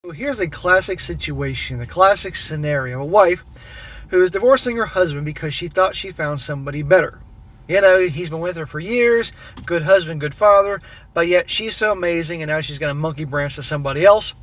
So here's a classic situation, a classic scenario. A wife who is divorcing her husband because she thought she found somebody better. You know, he's been with her for years, good husband, good father, but yet she's so amazing and now she's going to monkey branch to somebody else.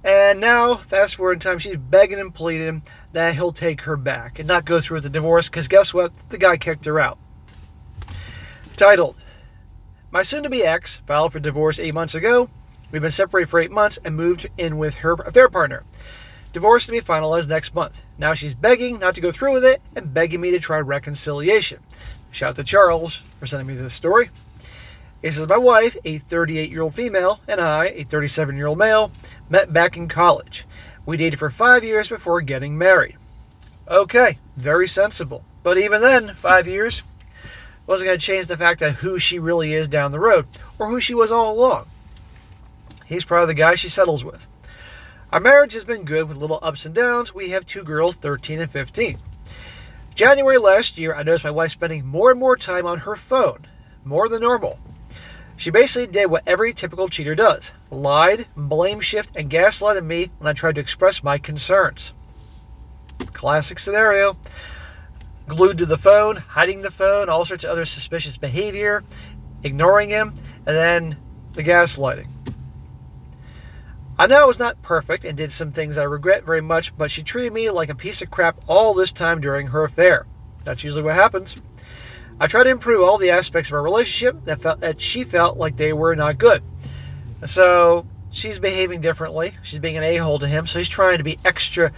And now, fast forward in time, she's begging and pleading that he'll take her back and not go through with the divorce because guess what? The guy kicked her out. Titled, My soon-to-be ex filed for divorce 8 months ago. We've been separated for 8 months and moved in with her affair partner. Divorce to be finalized next month. Now she's begging not to go through with it and begging me to try reconciliation. Shout out to Charles for sending me this story. He says, my wife, a 38-year-old female, and I, a 37-year-old male, met back in college. We dated for 5 years before getting married. Okay, very sensible. But even then, 5 years wasn't going to change the fact that who she really is down the road, or who she was all along. He's probably the guy she settles with. Our marriage has been good with little ups and downs. We have 2 girls, 13 and 15. January last year, I noticed my wife spending more and more time on her phone, more than normal. She basically did what every typical cheater does. Lied, blame shift, and gaslighted me when I tried to express my concerns. Classic scenario. Glued to the phone, hiding the phone, all sorts of other suspicious behavior, ignoring him, and then the gaslighting. I know I was not perfect and did some things I regret very much, but she treated me like a piece of crap all this time during her affair. That's usually what happens. I tried to improve all the aspects of our relationship that she felt like they were not good. So she's behaving differently. She's being an a-hole to him, so he's trying to be extra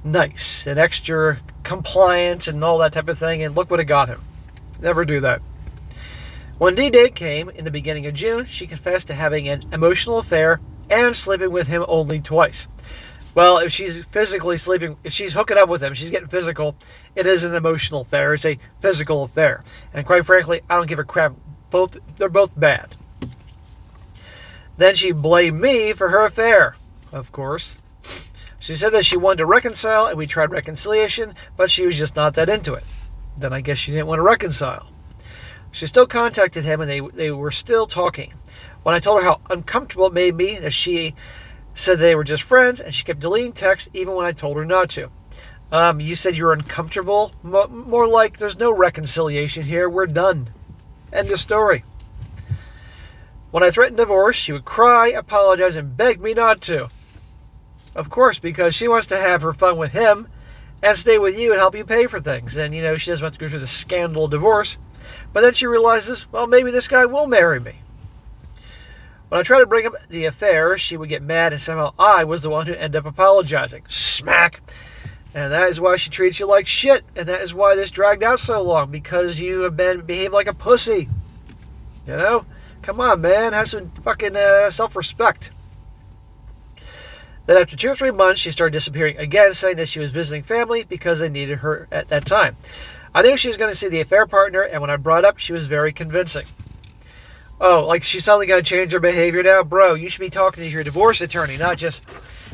nice and extra compliant and all that type of thing, and look what it got him. Never do that. When D-Day came in the beginning of June, she confessed to having an emotional affair and sleeping with him only twice. Well, if she's physically sleeping, if she's hooking up with him, she's getting physical, it is an emotional affair. It's a physical affair. And quite frankly, I don't give a crap. They're both bad. Then she blamed me for her affair, of course. She said that she wanted to reconcile, and we tried reconciliation, but she was just not that into it. Then I guess she didn't want to reconcile. She still contacted him, and they were still talking. When I told her how uncomfortable it made me, that she said they were just friends, and she kept deleting texts even when I told her not to. You said you were uncomfortable? More like there's no reconciliation here. We're done. End of story. When I threatened divorce, she would cry, apologize, and beg me not to. Of course, because she wants to have her fun with him and stay with you and help you pay for things. And, she doesn't want to go through the scandal of divorce. But then she realizes, well, maybe this guy will marry me. When I tried to bring up the affair, she would get mad and somehow I was the one who ended up apologizing. Smack! And that is why she treats you like shit. And that is why this dragged out so long. Because you have behaved like a pussy. Come on, man. Have some fucking self-respect. Then after 2 or 3 months, she started disappearing again, saying that she was visiting family because they needed her at that time. I knew she was going to see the affair partner, and when I brought up, she was very convincing. Oh, like she's suddenly going to change her behavior now? Bro, you should be talking to your divorce attorney, not just...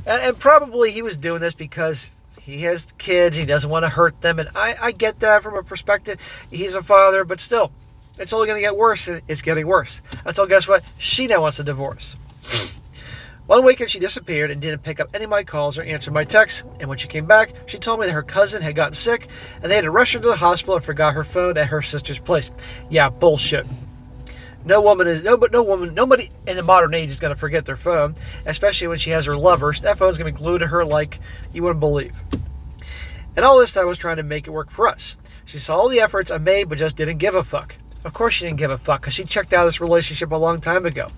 And probably he was doing this because he has kids, he doesn't want to hurt them, and I get that from a perspective. He's a father, but still, it's only going to get worse, and it's getting worse. Until, guess what? She now wants a divorce. One weekend, she disappeared and didn't pick up any of my calls or answer my texts, and when she came back, she told me that her cousin had gotten sick, and they had to rush her to the hospital and forgot her phone at her sister's place. Yeah, bullshit. Nobody in the modern age is going to forget their phone, especially when she has her lovers. That phone's going to be glued to her like you wouldn't believe. And all this time I was trying to make it work for us. She saw all the efforts I made, but just didn't give a fuck. Of course she didn't give a fuck, because she checked out of this relationship a long time ago.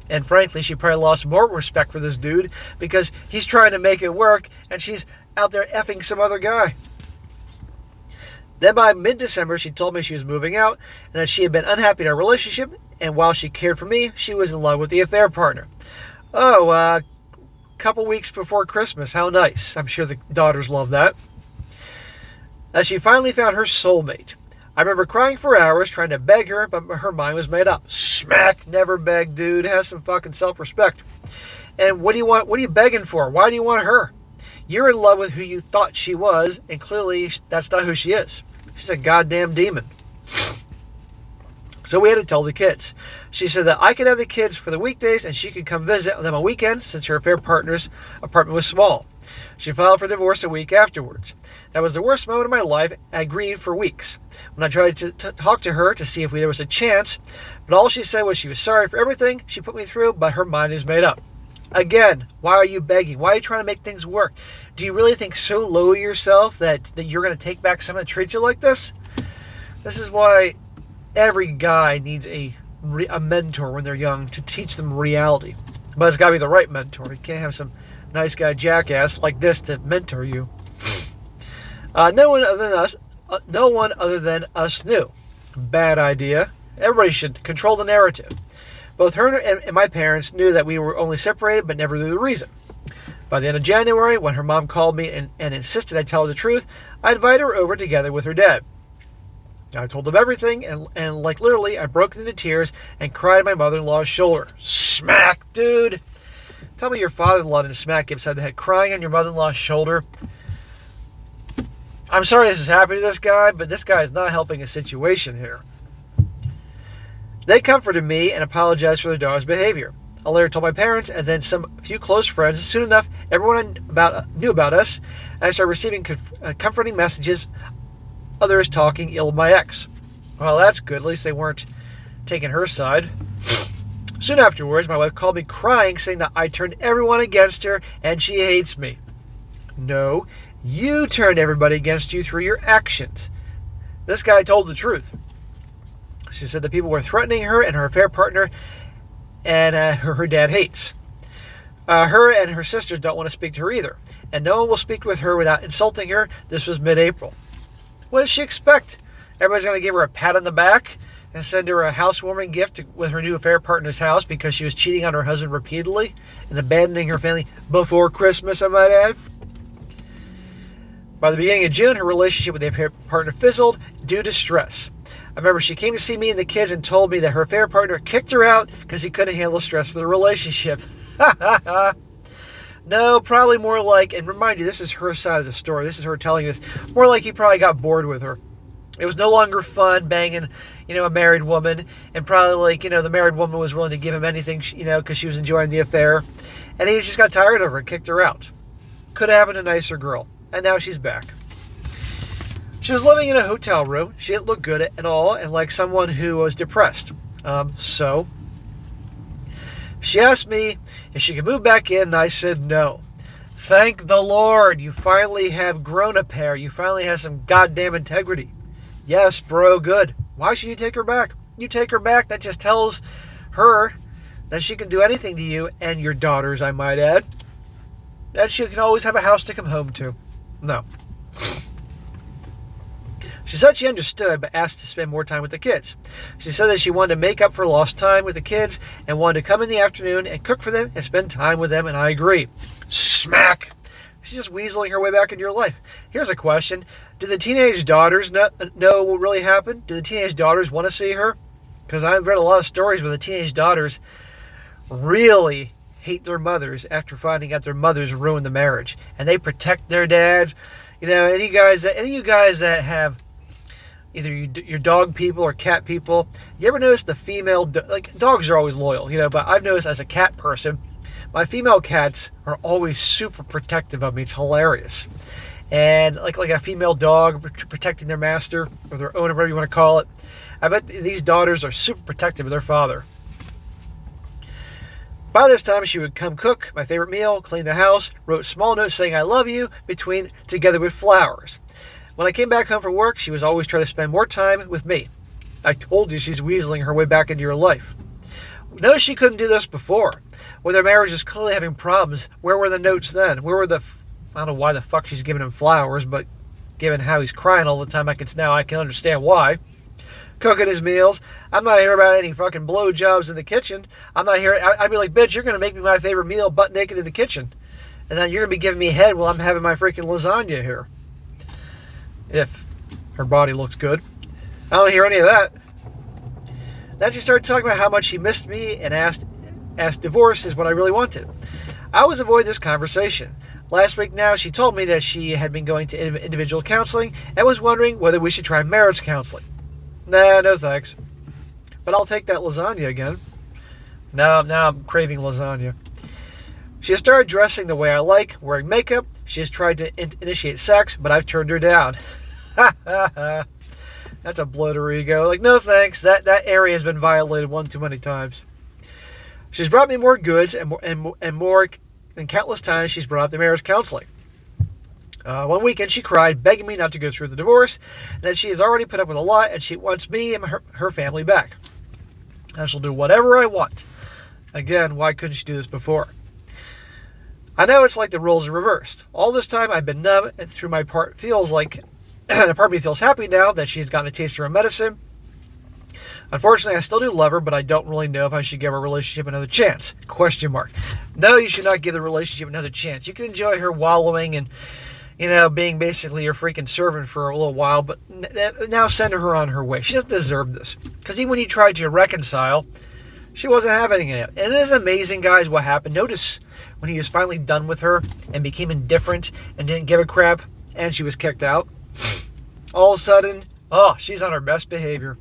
And frankly, she probably lost more respect for this dude, because he's trying to make it work, and she's out there effing some other guy. Then by mid-December, she told me she was moving out, and that she had been unhappy in our relationship, and while she cared for me, she was in love with the affair partner. Oh, couple weeks before Christmas. How nice. I'm sure the daughters love that. As she finally found her soulmate. I remember crying for hours, trying to beg her, but her mind was made up. Smack! Never beg, dude. Have some fucking self-respect. And what do you want? What are you begging for? Why do you want her? You're in love with who you thought she was, and clearly that's not who she is. She's a goddamn demon. So we had to tell the kids. She said that I could have the kids for the weekdays and she could come visit them on weekends since her affair partner's apartment was small. She filed for divorce a week afterwards. That was the worst moment of my life. I grieved for weeks. When I tried to talk to her to see if there was a chance, but all she said was she was sorry for everything she put me through, but her mind is made up. Again, why are you begging? Why are you trying to make things work? Do you really think so low of yourself that you're going to take back someone that treats you like this? This is why every guy needs a mentor when they're young to teach them reality. But it's got to be the right mentor. You can't have some nice guy jackass like this to mentor you. No one other than us knew. Bad idea. Everybody should control the narrative. Both her and my parents knew that we were only separated, but never knew the reason. By the end of January, when her mom called me and insisted I tell her the truth, I invited her over together with her dad. I told them everything, and like literally, I broke into tears and cried on my mother-in-law's shoulder. Smack, dude! Tell me your father-in-law didn't smack you upside the head, crying on your mother-in-law's shoulder. I'm sorry this is happening to this guy, but this guy is not helping a situation here. They comforted me and apologized for their daughter's behavior. I later told my parents and then some few close friends. Soon enough, everyone knew about us, and I started receiving comforting messages, others talking ill of my ex. Well, that's good. At least they weren't taking her side. Soon afterwards, my wife called me crying, saying that I turned everyone against her and she hates me. No, you turned everybody against you through your actions. This guy told the truth. She said that people were threatening her and her affair partner, and her dad hates. Her and her sisters don't want to speak to her either, and no one will speak with her without insulting her. This was mid-April. What does she expect? Everybody's going to give her a pat on the back and send her a housewarming gift with her new affair partner's house because she was cheating on her husband repeatedly and abandoning her family before Christmas, I might add. By the beginning of June, her relationship with the affair partner fizzled due to stress. I remember she came to see me and the kids and told me that her affair partner kicked her out because he couldn't handle the stress of the relationship. No, probably more like, and remind you, this is her side of the story. This is her telling this. More like he probably got bored with her. It was no longer fun banging, a married woman. And probably like, the married woman was willing to give him anything, because she was enjoying the affair. And he just got tired of her and kicked her out. Could have happened to a nicer girl. And now she's back. She was living in a hotel room. She didn't look good at all and like someone who was depressed. So she asked me if she could move back in, and I said no. Thank the Lord, you finally have grown a pair. You finally have some goddamn integrity. Yes, bro, good. Why should you take her back? You take her back, that just tells her that she can do anything to you and your daughters, I might add. That she can always have a house to come home to. No. She said she understood, but asked to spend more time with the kids. She said that she wanted to make up for lost time with the kids and wanted to come in the afternoon and cook for them and spend time with them, and I agree. Smack! She's just weaseling her way back into your life. Here's a question. Do the teenage daughters know what really happened? Do the teenage daughters want to see her? Because I've read a lot of stories where the teenage daughters really hate their mothers after finding out their mothers ruined the marriage. And they protect their dads. Any of you guys that have either your dog people or cat people, you ever notice the female, dogs are always loyal, but I've noticed as a cat person, my female cats are always super protective of me. It's hilarious. And like a female dog protecting their master or their owner, whatever you want to call it. I bet these daughters are super protective of their father. By this time, she would come cook my favorite meal, clean the house, wrote small notes saying I love you, together with flowers. When I came back home from work, she was always trying to spend more time with me. I told you she's weaseling her way back into your life. No, she couldn't do this before. When their marriage was clearly having problems, where were the notes then? Where were I don't know why the fuck she's giving him flowers, but given how he's crying all the time, I can understand why. Cooking his meals. I'm not here about any fucking blowjobs in the kitchen. I'm not here. I'd be like, bitch, you're going to make me my favorite meal butt naked in the kitchen. And then you're going to be giving me head while I'm having my freaking lasagna here. If her body looks good. I don't hear any of that. Then she started talking about how much she missed me and asked divorce is what I really wanted. I always avoid this conversation. Last week now, she told me that she had been going to individual counseling and was wondering whether we should try marriage counseling. Nah, no thanks. but I'll take that lasagna again. Now I'm craving lasagna. She has started dressing the way I like, wearing makeup. She has tried to initiate sex, but I've turned her down. That's a blow to her ego. Like, no thanks. That area has been violated one too many times. She's brought me more goods and more than countless times she's brought up the marriage counseling. One weekend she cried, begging me not to go through the divorce, and that she has already put up with a lot and she wants me and her family back. I shall do whatever I want. Again, why couldn't she do this before? I know it's like the roles are reversed. All this time I've been numb, and through my part feels like, and a part of me feels happy now that she's gotten a taste of her medicine. Unfortunately, I still do love her, but I don't really know if I should give our relationship another chance. Question mark. No, you should not give the relationship another chance. You can enjoy her wallowing and, being basically your freaking servant for a little while, but now send her on her way. She doesn't deserve this. Because even when you tried to reconcile, she wasn't having it. And it is amazing, guys, what happened. Notice when he was finally done with her and became indifferent and didn't give a crap and she was kicked out. All of a sudden, she's on her best behavior.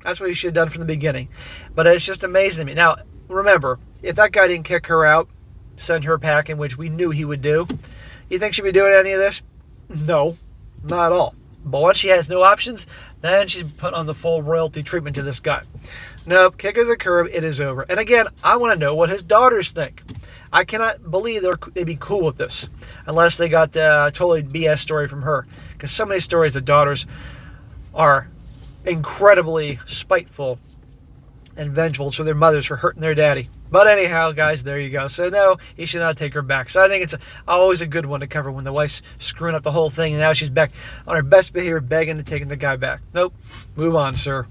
That's what you should have done from the beginning. But it's just amazing to me. Now, remember, if that guy didn't kick her out, send her packing, which we knew he would do, you think she'd be doing any of this? No, not at all. But once she has no options, then she's put on the full royalty treatment to this guy. Nope, kick her to the curb, it is over. And again, I want to know what his daughters think. I cannot believe they'd be cool with this, unless they got the totally BS story from her. Because so many stories, the daughters are incredibly spiteful and vengeful to their mothers for hurting their daddy. But anyhow, guys, there you go. So no, he should not take her back. So I think it's always a good one to cover when the wife's screwing up the whole thing and now she's back on her best behavior, begging and taking the guy back. Nope. Move on, sir.